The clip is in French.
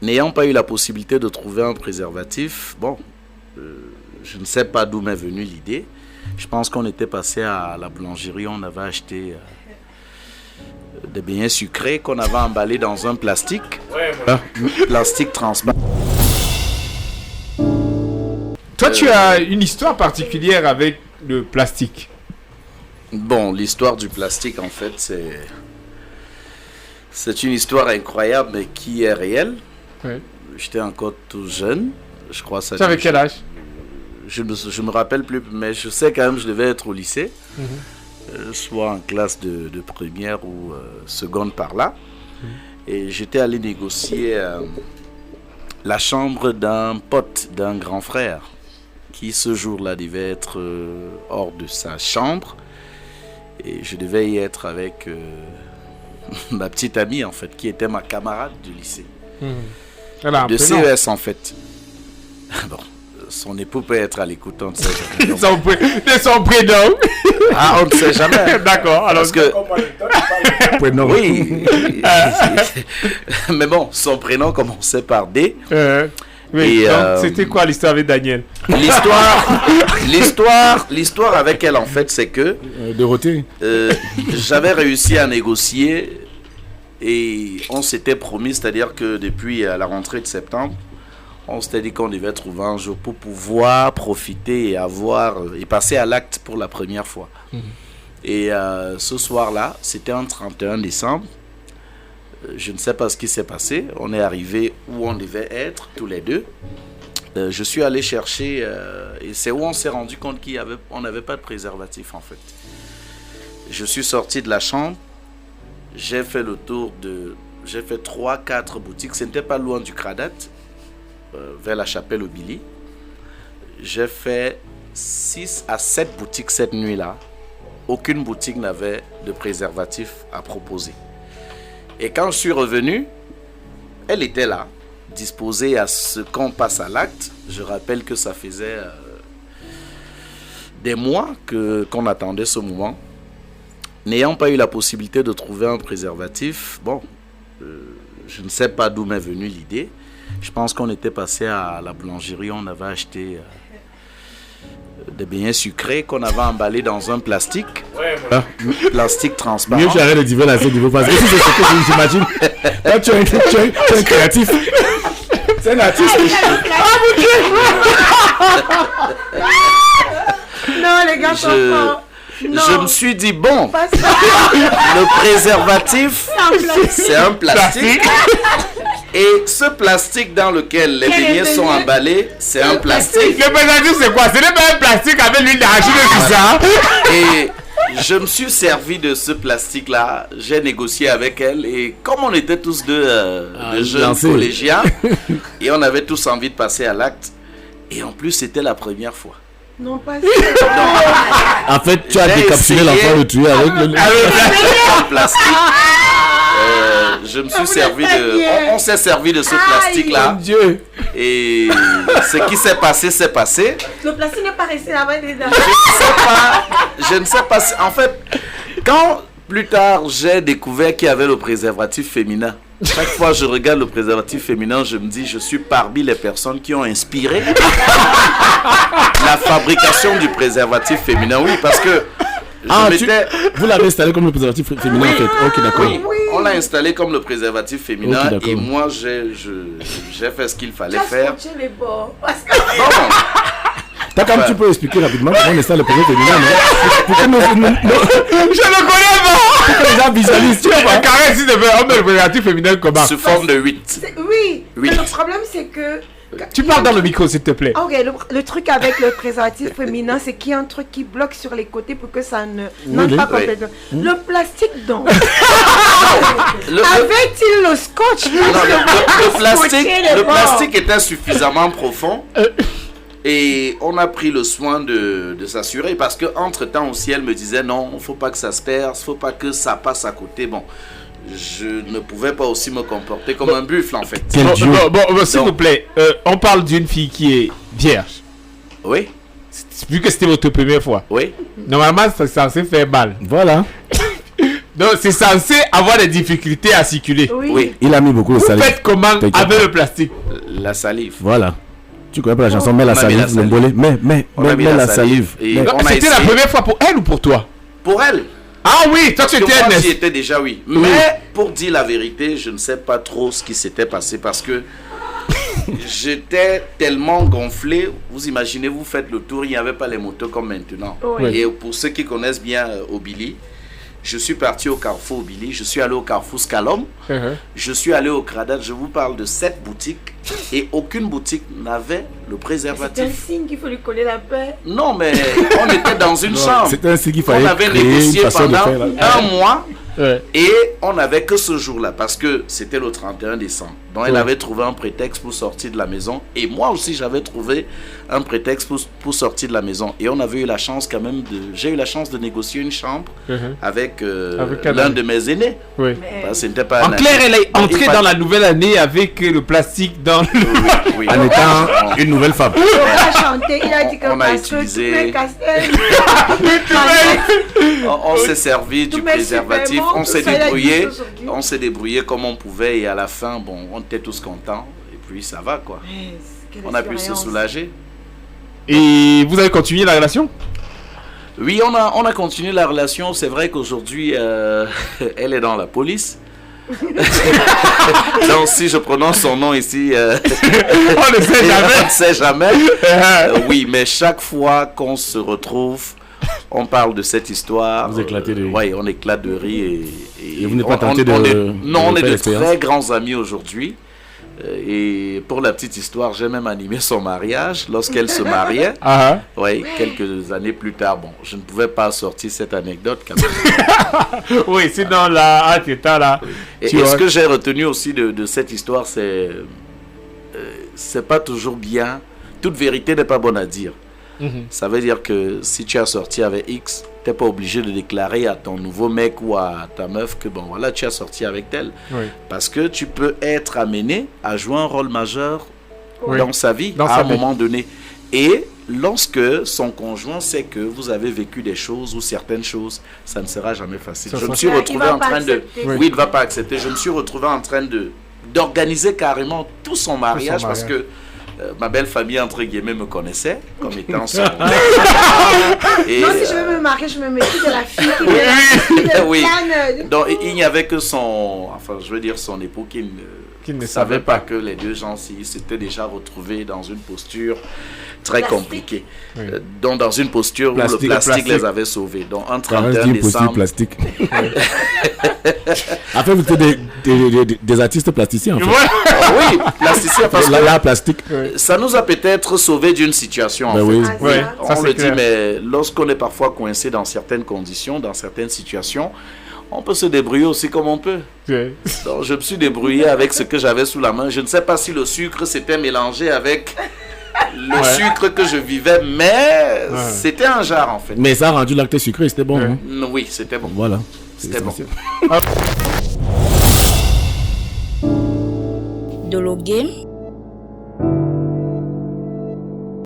N'ayant pas eu la possibilité de trouver un préservatif, je ne sais pas d'où m'est venue l'idée. Je pense qu'on était passé à la boulangerie, on avait acheté des beignets sucrés qu'on avait emballés dans un plastique, plastique transparent. Toi, tu as une histoire particulière avec le plastique. Bon, l'histoire du plastique, en fait, c'est une histoire incroyable, mais qui est réelle. Ouais. J'étais encore tout jeune, je crois. Tu avais quel âge? Je me rappelle plus, mais je sais quand même que je devais être au lycée, soit en classe de première ou seconde par là. Et j'étais allé négocier la chambre d'un pote, d'un grand frère, qui ce jour-là devait être hors de sa chambre. Et je devais y être avec ma petite amie, en fait, qui était ma camarade du lycée. De CES, en fait. Bon, son époux peut être à l'écoute, on ne sait jamais. De son prénom. Ah, on ne sait jamais. D'accord. Alors parce que... Oui. Mais bon, son prénom commençait par D. Oui, donc c'était quoi l'histoire avec Daniel? L'histoire avec elle, en fait, c'est que... Dorothée. J'avais réussi à négocier et on s'était promis, c'est-à-dire que depuis la rentrée de septembre, on s'était dit qu'on devait trouver un jour pour pouvoir profiter et passer à l'acte pour la première fois. Et ce soir-là, c'était un 31 décembre. Je ne sais pas ce qui s'est passé. On est arrivé où on devait être, tous les deux. Je suis allé chercher, et c'est où on s'est rendu compte qu'on n'avait pas de préservatif, en fait. Je suis sorti de la chambre. J'ai fait le tour j'ai fait 3-4 boutiques. Ce n'était pas loin du Cradat, vers la chapelle au Billy. J'ai fait 6 à 7 boutiques cette nuit-là. Aucune boutique n'avait de préservatif à proposer. Et quand je suis revenu, elle était là, disposée à ce qu'on passe à l'acte. Je rappelle que ça faisait des mois qu'on attendait ce moment. N'ayant pas eu la possibilité de trouver un préservatif, je ne sais pas d'où m'est venue l'idée. Je pense qu'on était passé à la boulangerie, on avait acheté des beignets sucrés qu'on avait emballés dans un plastique, plastique transparent. Mieux j'arrête de divers à ce niveau parce que c'est ce que j'imagine. Là, tu es un créatif. C'est un artiste. Non, les gars, je me suis dit, bon, le préservatif, c'est un plastique. Et ce plastique dans lequel les beignets sont emballés, c'est un plastique. Le préservatif, c'est quoi? Ce n'est pas un plastique avec l'huile d'arachide et tout ça. Et je me suis servi de ce plastique-là. J'ai négocié avec elle. Et comme on était tous deux jeunes collégiens, et on avait tous envie de passer à l'acte, et en plus, c'était la première fois. Non, pas ça. En fait, tu as décapsulé l'enfant de tuer avec le plastique. Je me suis servi on s'est servi de ce plastique-là. Et ce qui s'est passé, s'est passé. Le plastique n'est pas resté là-bas dedans. Je ne sais pas. En fait, quand plus tard j'ai découvert qu'il y avait le préservatif féminin, chaque fois que je regarde le préservatif féminin, je me dis, je suis parmi les personnes qui ont inspiré la fabrication du préservatif féminin. Oui, parce que vous l'avez installé comme le préservatif féminin, en fait. Ok, d'accord. Oui, on l'a installé comme le préservatif féminin, et moi j'ai fait ce qu'il fallait faire. Les bords. Comme tu peux expliquer rapidement comment on installe le préservatif féminin, Je le connais pas. pour que les gens visualisent. Tu vois, carré, si tu veux, on met le préservatif féminin comment? Sous forme de 8. Oui, mais le problème c'est que... Tu parles dans le micro, s'il te plaît. Ok, le truc avec le préservatif féminin, c'est qu'il y a un truc qui bloque sur les côtés pour que ça n'entre pas complètement. Le plastique, donc. Avait-il le scotch? Le plastique était suffisamment profond. Et on a pris le soin de s'assurer, parce que entre temps aussi elle me disait non, il ne faut pas que ça se perce, il ne faut pas que ça passe à côté. Bon, je ne pouvais pas aussi me comporter comme un buffle, en fait. Bon, s'il vous plaît, on parle d'une fille qui est vierge. Oui. Vu que c'était votre première fois. Oui. Normalement, ça s'est fait mal. Voilà. Donc c'est censé avoir des difficultés à circuler. Oui. Il a mis beaucoup de Vous salive. faites comment T'inquiète avec pas. le plastique? La salive. Voilà. Tu connais pas la chanson, mais la On a mis la salive, le salive. bolé. Mais On a mis la salive. Et Mais- Donc, on a c'était la essayé. première fois pour elle ou pour toi? Pour elle. Ah oui, toi tu Parce que étais moi, un j'y étais déjà, oui. Mais pour dire la vérité, je ne sais pas trop ce qui s'était passé parce que j'étais tellement gonflé. Vous imaginez, vous faites le tour, il n'y avait pas les motos comme maintenant. Oui. Et pour ceux qui connaissent bien Obili, je suis parti au Carrefour Obili, je suis allé au Carrefour Scalom, je suis allé au Cradat, je vous parle de 7 boutiques et aucune boutique n'avait le C'est un préservatif. signe qu'il faut lui coller la paix. Non, mais on était dans une chambre. C'était ainsi qu'il On fallait avait créer une négocié façon de pendant faire. Là. un mois. Ouais. Et on n'avait que ce jour-là parce que c'était le 31 décembre. Donc elle Ouais. avait trouvé un prétexte pour sortir de la maison. Et moi aussi j'avais trouvé un prétexte pour sortir de la maison. Et on avait eu la chance quand même de... J'ai eu la chance de négocier une chambre avec, Avec l'un Adam. de mes aînés. Oui. Mais Parce que ce n'était pas En un clair, ami. elle est entrée Il dans fallait- la nouvelle année avec le plastique dans le... Oui, oui. En étant une nouvelle femme. il a chanté, il a dit que On a parce utilisé- que tous mes casse-têtes, On s'est servi du Tous mes préservatif, suppléments, on tout s'est ça, il a dit débrouillé, aujourd'hui. on s'est débrouillé comme on pouvait et à la fin, bon, on était tous contents et puis ça va quoi. On a pu se soulager. Et vous avez continué la relation? Oui, on a continué la relation. C'est vrai qu'aujourd'hui, elle est dans la police. Donc, si je prononce son nom ici, On ne sait on jamais. ne sait jamais. Oui, mais chaque fois qu'on se retrouve, on parle de cette histoire. Vous éclatez de rire. Oui, on éclate de rire. Et vous n'êtes pas tenté de- Non, de on est faire de l'expérience? très grands amis aujourd'hui. Et pour la petite histoire, j'ai même animé son mariage lorsqu'elle se mariait. Ah, Oui, quelques années plus tard. Bon, je ne pouvais pas sortir cette anecdote quand même. oui, sinon là, à tes temps là. Et, tu et vois. ce que j'ai retenu aussi de cette histoire, c'est pas toujours bien. Toute vérité n'est pas bonne à dire. Ça veut dire que si tu as sorti avec X, tu n'es pas obligé de déclarer à ton nouveau mec ou à ta meuf que bon voilà, tu as sorti avec elle. Oui. Parce que tu peux être amené à jouer un rôle majeur Oui. dans sa vie Dans à sa un vie. moment donné. Et lorsque son conjoint sait que vous avez vécu des choses ou certaines choses, ça ne sera jamais facile. Ça Je me sera- suis Il retrouvé va en pas train de... accepter. Oui, il ne va pas accepter. Je me suis retrouvé en train d'organiser carrément tout son mariage parce mariage. que ma belle famille, entre guillemets, me connaissait comme étant son... Et, Non, si je veux me marier, je me méfie de la fille qui me Oui. plane. donc, il n'y avait que son... Enfin, je veux dire son époux qui Qui ne savait savait pas pas. que les deux gens s'étaient déjà retrouvés dans une posture très Plastique. compliquée. Oui. Donc, dans une posture où Plastique, le plastique plastique. les avait sauvés. Donc, un Ça reste 31 une posture décembre... plastique. Après, vous êtes des artistes plasticiens, en fait. Oui, plasticien, parce que Là, plastique. ça nous a peut-être sauvés d'une situation. En Ben fait. oui. Ah, Ouais. ça. Ça, On c'est le dit, clair. mais lorsqu'on est parfois coincé dans certaines conditions, dans certaines situations, on peut se débrouiller aussi comme on peut. Ouais. Donc, je me suis débrouillé avec ce que j'avais sous la main. Je ne sais pas si le sucre s'était mélangé avec le sucre que je vivais, mais c'était un jar en fait. Mais ça a rendu l'acte sucré, c'était bon. hein. Oui, c'était bon. Voilà. C'est C'était bon. essentiel. Dolo Game,